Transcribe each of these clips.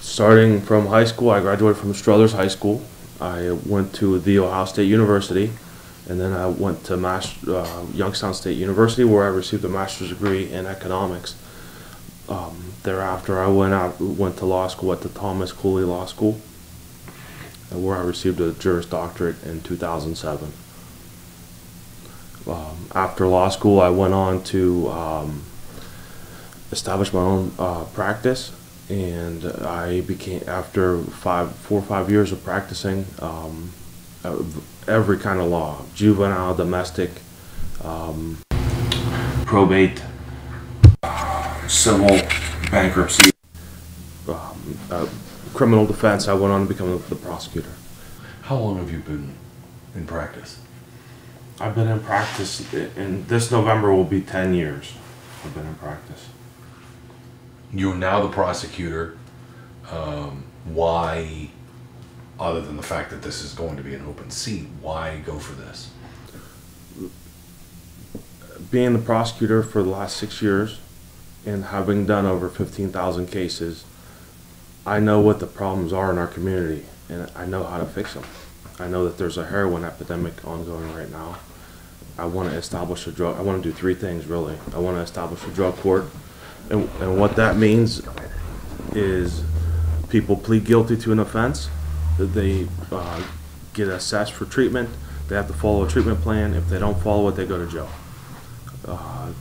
Starting from high school, I graduated from Struthers High School. I went to the Ohio State University, and then I went to Youngstown State University, where I received a master's degree in economics. Thereafter, I went to law school at the Thomas Cooley Law School, where I received a Juris Doctorate in 2007. After law school, I went on to establish my own practice, and I became, after 4 or 5 years of practicing every kind of law: juvenile, domestic, probate, civil, bankruptcy, criminal defense. I went on to become the prosecutor. How long have you been in practice? I've been in practice, and this November will be 10 years I've been in practice. You're now the prosecutor. Why, other than the fact that this is going to be an open seat, why go for this? Being the prosecutor for the last 6 years and having done over 15,000 cases, I know what the problems are in our community, and I know how to fix them. I know that there's a heroin epidemic ongoing right now. I want to establish a drug. I want to do 3 things, really. I want to establish a drug court, and what that means is people plead guilty to an offense, that they get assessed for treatment. They have to follow a treatment plan. If they don't follow it, they go to jail.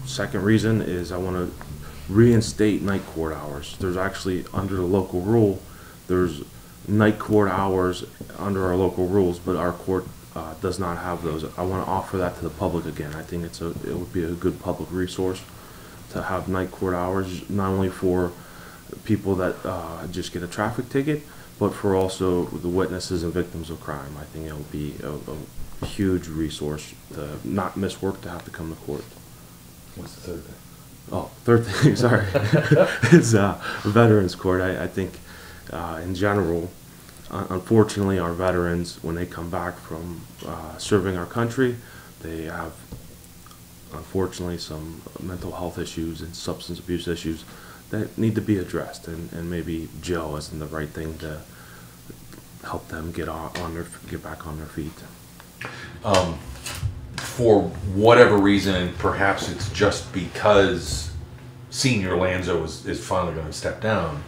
Second reason is I want to reinstate night court hours. There's actually, under the local rule, there's night court hours under our local rules, but our court does not have those. I want to offer that to the public again. I think it would be a good public resource to have night court hours, not only for people that just get a traffic ticket, but for also the witnesses and victims of crime. I think it will be a huge resource to not miss work to have to come to court. What's the third thing? Oh, third thing, sorry, is Veterans Court. I think in general, unfortunately, our veterans, when they come back from serving our country, they have, unfortunately, some mental health issues and substance abuse issues that need to be addressed, and maybe jail isn't the right thing to help them get back on their feet. For whatever reason, and perhaps it's just because Senior Lanzo is finally going to step down,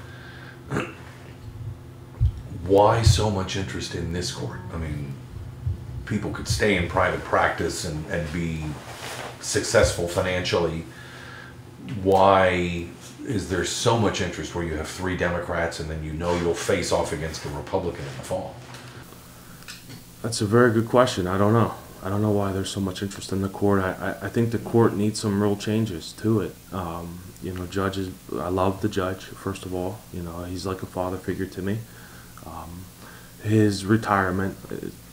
why so much interest in this court? I mean, people could stay in private practice and be successful financially. Why is there so much interest where you have 3 Democrats and then you know you'll face off against a Republican in the fall? That's a very good question. I don't know. I don't know why there's so much interest in the court. I think the court needs some real changes to it. You know, judges, I love the judge, first of all. You know, he's like a father figure to me. His retirement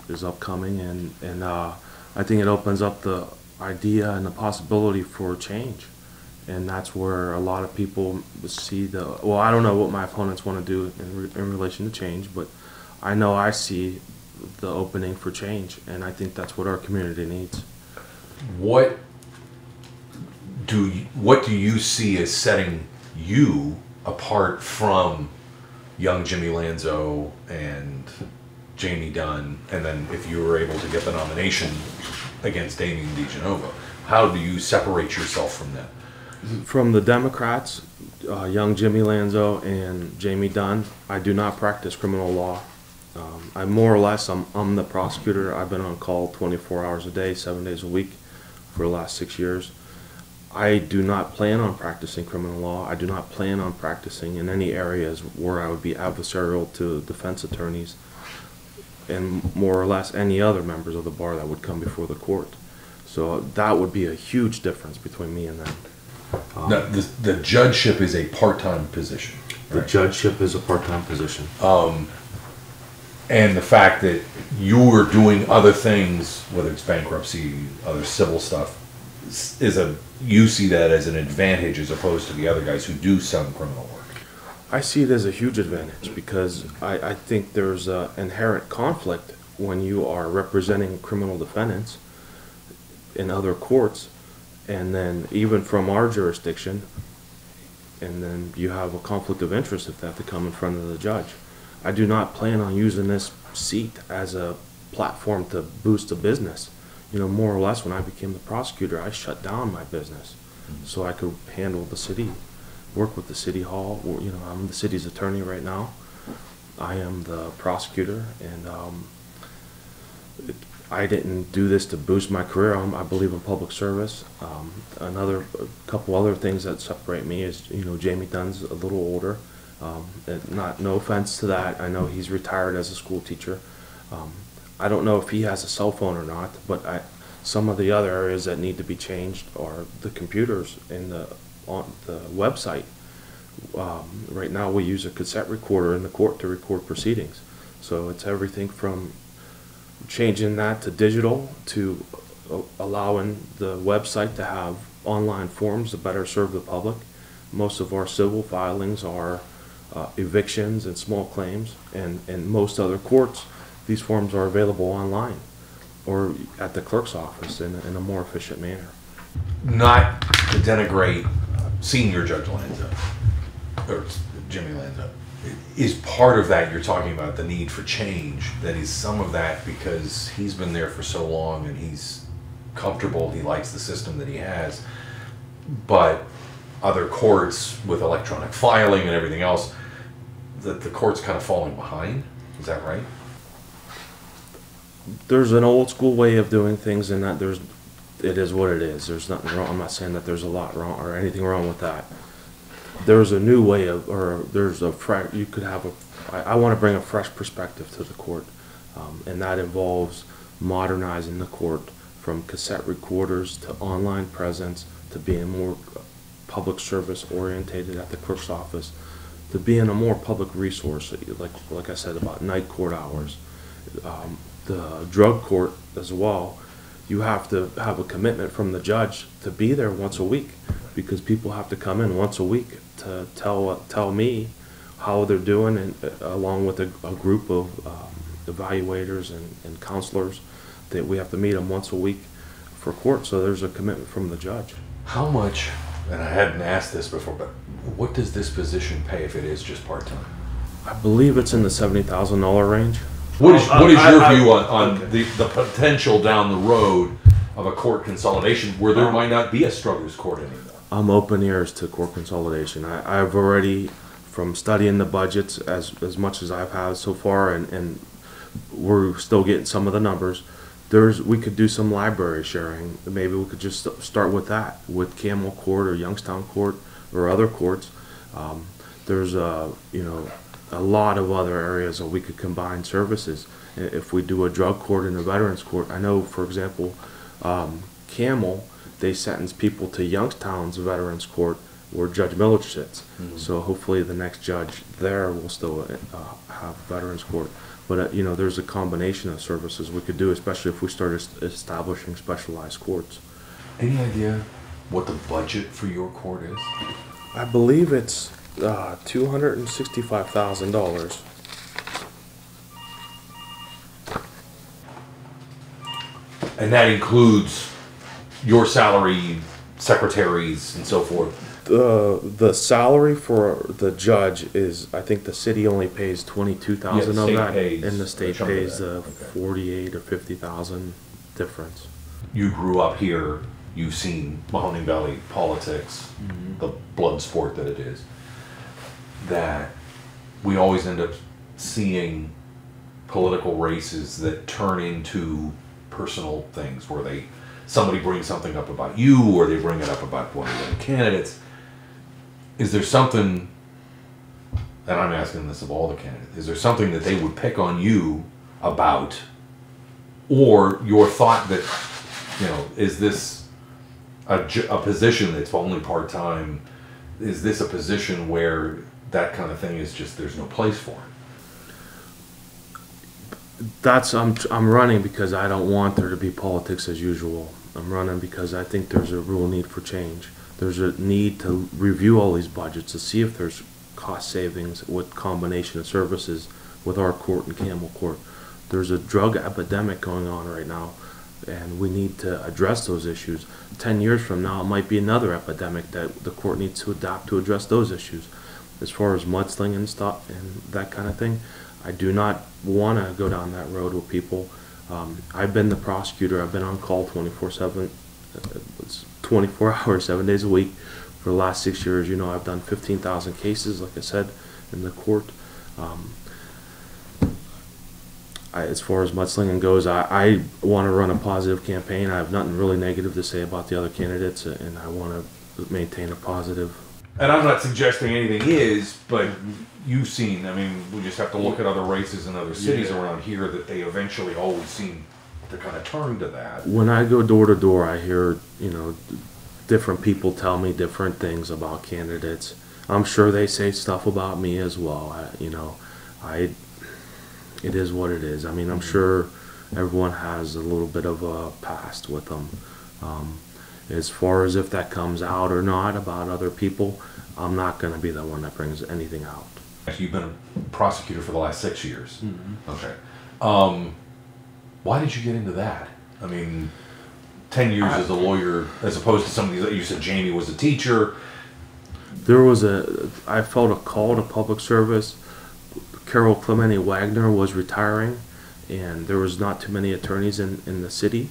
is upcoming, and I think it opens up the idea and the possibility for change. And that's where a lot of people see well, I don't know what my opponents want to do in relation to change, but I know I see the opening for change, and I think that's what our community needs. What do you see as setting you apart from young Jimmy Lanzo and Jamie Dunn, and then if you were able to get the nomination against Damien DiGenovo, how do you separate yourself from them? From the Democrats, young Jimmy Lanzo and Jamie Dunn, I do not practice criminal law. I more or less, I'm the prosecutor. I've been on call 24 hours a day, 7 days a week for the last 6 years. I do not plan on practicing criminal law. I do not plan on practicing in any areas where I would be adversarial to defense attorneys and more or less any other members of the bar that would come before the court. So that would be a huge difference between me and them. Now, the judgeship is a part-time position. Right? The judgeship is a part-time position. And the fact that you're doing other things, whether it's bankruptcy, other civil stuff, you see that as an advantage as opposed to the other guys who do some criminal work. I see it as a huge advantage because I think there's an inherent conflict when you are representing criminal defendants in other courts, and then even from our jurisdiction, and then you have a conflict of interest if they have to come in front of the judge. I do not plan on using this seat as a platform to boost a business. You know, more or less, when I became the prosecutor, I shut down my business so I could handle the city, work with the city hall. You know, I'm the city's attorney right now. I am the prosecutor, and I didn't do this to boost my career. I believe in public service. A couple other things that separate me is, you know, Jamie Dunn's a little older. No offense to that. I know he's retired as a school teacher. I don't know if he has a cell phone or not, but some of the other areas that need to be changed are the computers and on the website. Right now we use a cassette recorder in the court to record proceedings. So it's everything from changing that to digital to allowing the website to have online forms to better serve the public. Most of our civil filings are evictions and small claims, and in most other courts these forms are available online or at the clerk's office in a more efficient manner. Not to denigrate senior Judge Lanza, or Jimmy Lanza, is part of that you're talking about the need for change. That is some of that because he's been there for so long and he's comfortable, he likes the system that he has. But other courts with electronic filing and everything else, that the court's kind of falling behind. Is that right? There's an old school way of doing things, and that it is what it is. There's nothing wrong. I'm not saying that there's a lot wrong or anything wrong with that. There's a new way of, or there's a fresh, you could have I want to bring a fresh perspective to the court, and that involves modernizing the court from cassette recorders to online presence to being more public service orientated at the clerk's office, to being a more public resource, like I said about night court hours. The drug court as well, you have to have a commitment from the judge to be there once a week, because people have to come in once a week to tell me how they're doing, and along with a group of evaluators and counselors, that we have to meet them once a week for court. So there's a commitment from the judge. How much, and I hadn't asked this before, but what does this position pay if it is just part-time? I believe it's in the $70,000 range. What is your view on the potential down the road of a court consolidation where there might not be a Struthers court anymore? I'm open ears to court consolidation. I've already, from studying the budgets as much as I've had so far, and we're still getting some of the numbers, we could do some library sharing. Maybe we could just start with that, with Camel Court or Youngstown Court or other courts. There's a lot of other areas that we could combine services. If we do a drug court and a veterans court, I know, for example, Camel, they sentence people to Youngstown's veterans court where Judge Millage sits. Mm-hmm. So hopefully the next judge there will still have veterans court. But there's a combination of services we could do, especially if we start establishing specialized courts. Any idea what the budget for your court is? I believe it's $265,000. And that includes your salary, secretaries, and so forth? The salary for the judge is, I think the city only pays $22,000 of that, and the state pays 48 or 50,000 difference. You grew up here. You've seen Mahoning Valley politics, the blood sport that it is. That we always end up seeing political races that turn into personal things, where somebody brings something up about you, or they bring it up about one of the candidates. Is there something, and I'm asking this of all the candidates, is there something that they would pick on you about, or your thought that, is this a position that's only part-time? Is this a position where that kind of thing is just, there's no place for it? I'm running because I don't want there to be politics as usual. I'm running because I think there's a real need for change. There's a need to review all these budgets to see if there's cost savings with combination of services with our court and Camel Court. There's a drug epidemic going on right now. and we need to address those issues. 10 years from now, it might be another epidemic that the court needs to adopt to address those issues. As far as mudslinging and stuff and that kind of thing, I do not want to go down that road with people. I've been the prosecutor. I've been on call 24/7, 24 hours, 7 days a week for the last 6 years. You know, I've done 15,000 cases, like I said, in the court. As far as mudslinging goes, I want to run a positive campaign. I have nothing really negative to say about the other candidates, and I want to maintain a positive. And I'm not suggesting anything is, but you've seen, I mean, we just have to look at other races in other cities around here that they eventually always seem to kind of turn to that. When I go door to door, I hear, you know, different people tell me different things about candidates. I'm sure they say stuff about me as well. It is what it is. I mean, I'm sure everyone has a little bit of a past with them. As far as if that comes out or not about other people, I'm not going to be the one that brings anything out. You've been a prosecutor for the last 6 years. Mm-hmm. Okay. Why did you get into that? I mean, 10 years as a lawyer, as opposed to some of these, you said Jamie was a teacher. I felt a call to public service. Carol Clemente Wagner was retiring, and there was not too many attorneys in the city.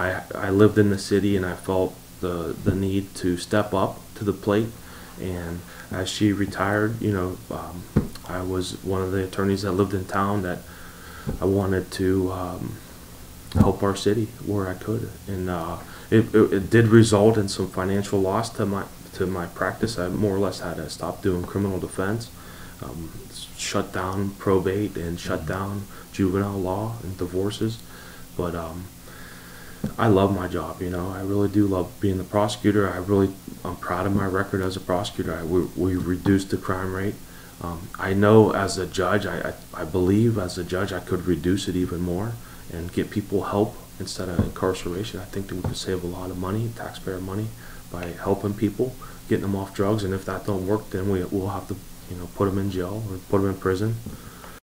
I lived in the city, and I felt the need to step up to the plate. And as she retired, you know, I was one of the attorneys that lived in town that I wanted to help our city where I could. And it did result in some financial loss to my practice. I more or less had to stop doing criminal defense, shut down probate, and shut down juvenile law and divorces. But I love my job, you know. I really do love being the prosecutor. I'm proud of my record as a prosecutor. We reduced the crime rate. I know as a judge, I believe as a judge I could reduce it even more and get people help instead of incarceration. I think that we could save a lot of money, taxpayer money, by helping people, getting them off drugs. And if that don't work, then we'll have to, you know, put them in jail or put them in prison.